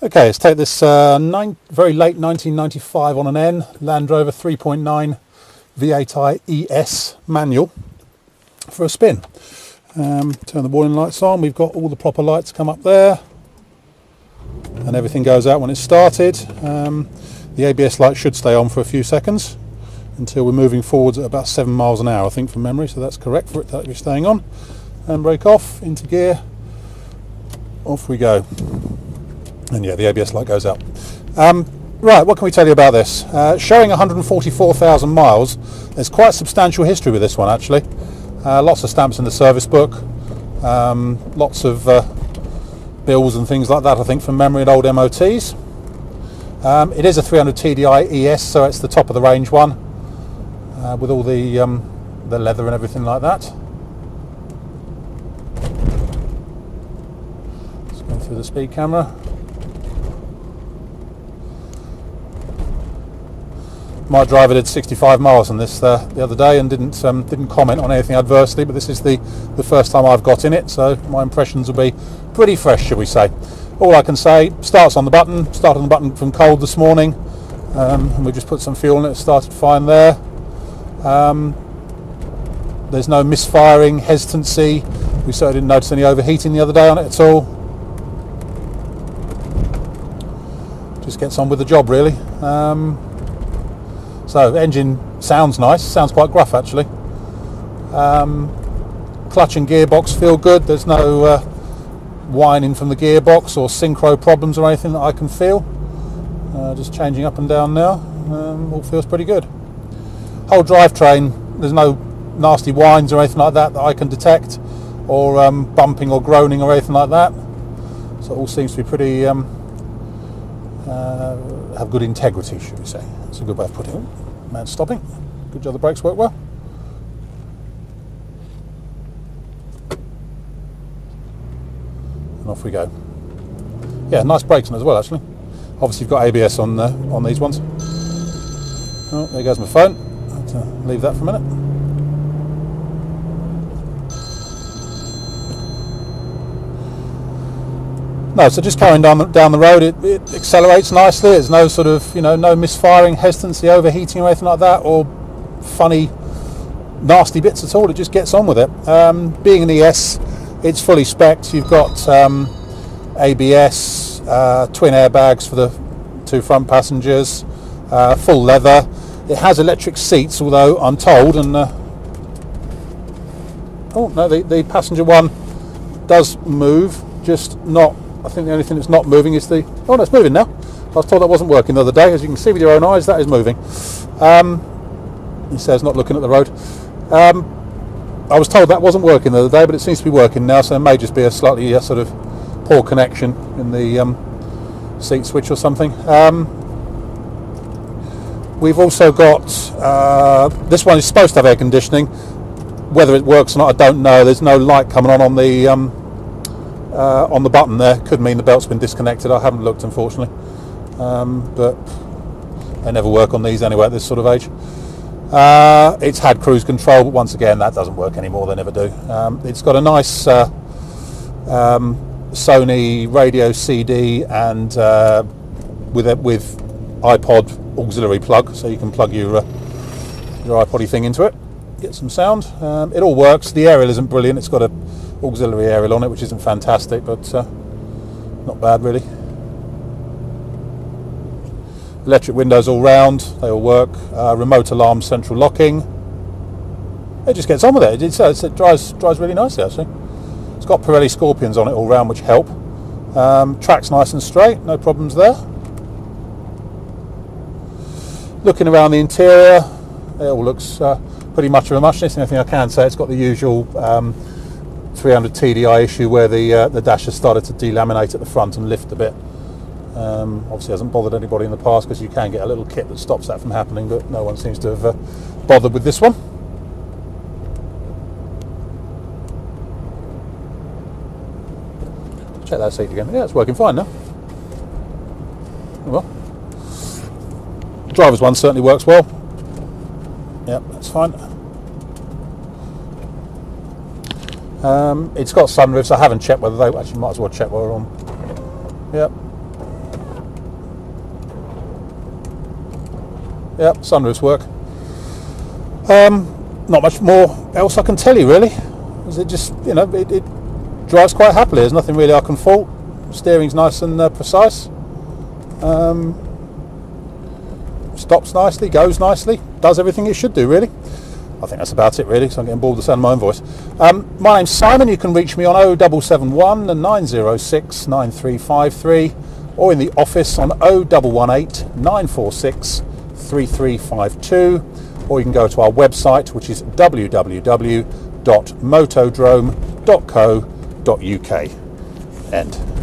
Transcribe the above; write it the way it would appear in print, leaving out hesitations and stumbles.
Okay, let's take this very late 1995 on an N Land Rover 3.9 V8i ES manual for a spin. Turn the warning lights on. We've got all the proper lights come up there, and everything goes out when it's started. The ABS light should stay on for a few seconds until we're moving forwards at about 7 miles an hour, I think, from memory, so that's correct for it to be staying on. And brake off, into gear, off we go. And yeah, the ABS light goes out. Right, what can we tell you about this? Showing 144,000 miles. There's quite substantial history with this one, actually. Lots of stamps in the service book, lots of bills and things like that, I think, from memory at old MOTs. It is a 300 TDI ES, so it's the top of the range one, with all the leather and everything like that. Let's go through the speed camera. My driver did 65 miles on this the other day and didn't comment on anything adversely, but this is the first time I've got in it, so my impressions will be pretty fresh, shall we say. All I can say, started on the button from cold this morning, and we just put some fuel in it, started fine there. There's no misfiring, hesitancy. We certainly didn't notice any overheating the other day on it at all. Just gets on with the job, really. So engine sounds nice, sounds quite gruff actually. Clutch and gearbox feel good. There's no whining from the gearbox or synchro problems or anything that I can feel. Just changing up and down now. All feels pretty good. Whole drivetrain, there's no nasty whines or anything like that I can detect, or bumping or groaning or anything like that. So it all seems to be pretty have good integrity, should we say. That's a good way of putting it. Man stopping. Good job the brakes work well. And off we go. Yeah, nice brakes on as well, actually. Obviously you've got ABS on these ones. Oh, there goes my phone. I'll have to leave that for a minute. No, so just carrying down the road, it accelerates nicely. There's no sort of, no misfiring, hesitancy, overheating or anything like that, or funny, nasty bits at all. It just gets on with it. Being an ES, it's fully spec'd. You've got ABS, twin airbags for the two front passengers, full leather. It has electric seats, although I'm told, and oh no, the passenger one does move, just not. I think the only thing that's not moving is oh no, it's moving now. I was told that wasn't working the other day. As you can see with your own eyes, that is moving. He says not looking at the road. I was told that wasn't working the other day, but it seems to be working now, so it may just be a slightly sort of poor connection in the seat switch or something. We've also got, this one is supposed to have air conditioning. Whether it works or not, I don't know. There's no light coming on the button there. Could mean the belt's been disconnected. I haven't looked, unfortunately, but they never work on these anyway at this sort of age. It's had cruise control, but once again that doesn't work anymore. They never do. It's got a nice Sony radio CD and with iPod auxiliary plug, so you can plug your iPod thing into it, get some sound. It all works. The aerial isn't brilliant. It's got a auxiliary aerial on it, which isn't fantastic, but not bad really. Electric windows all round, they all work. Remote alarm, central locking. It just gets on with it. It drives really nicely, actually. It's got Pirelli Scorpions on it all round, which help. Track's nice and straight, no problems there. Looking around the interior, it all looks pretty much of a muchness. The only thing I can say, it's got the usual 300 TDI issue where the dash has started to delaminate at the front and lift a bit. Obviously hasn't bothered anybody in the past, because you can get a little kit that stops that from happening, but no one seems to have bothered with this one. Check that seat again. Yeah, it's working fine now. Well, driver's one certainly works well. Yep, that's fine. It's got sunroofs. I haven't checked whether they actually, might as well check while we're on. Yep. Yeah, sunroofs work. Not much more else I can tell you really. It just, it drives quite happily. There's nothing really I can fault. Steering's nice and precise. Stops nicely, goes nicely, does everything it should do really. I think that's about it really, so I'm getting bored of the sound of my own voice. My name's Simon. You can reach me on 0771 906 9353 or in the office on 0118 946 3352, or you can go to our website, which is www.motodrome.co.uk. End.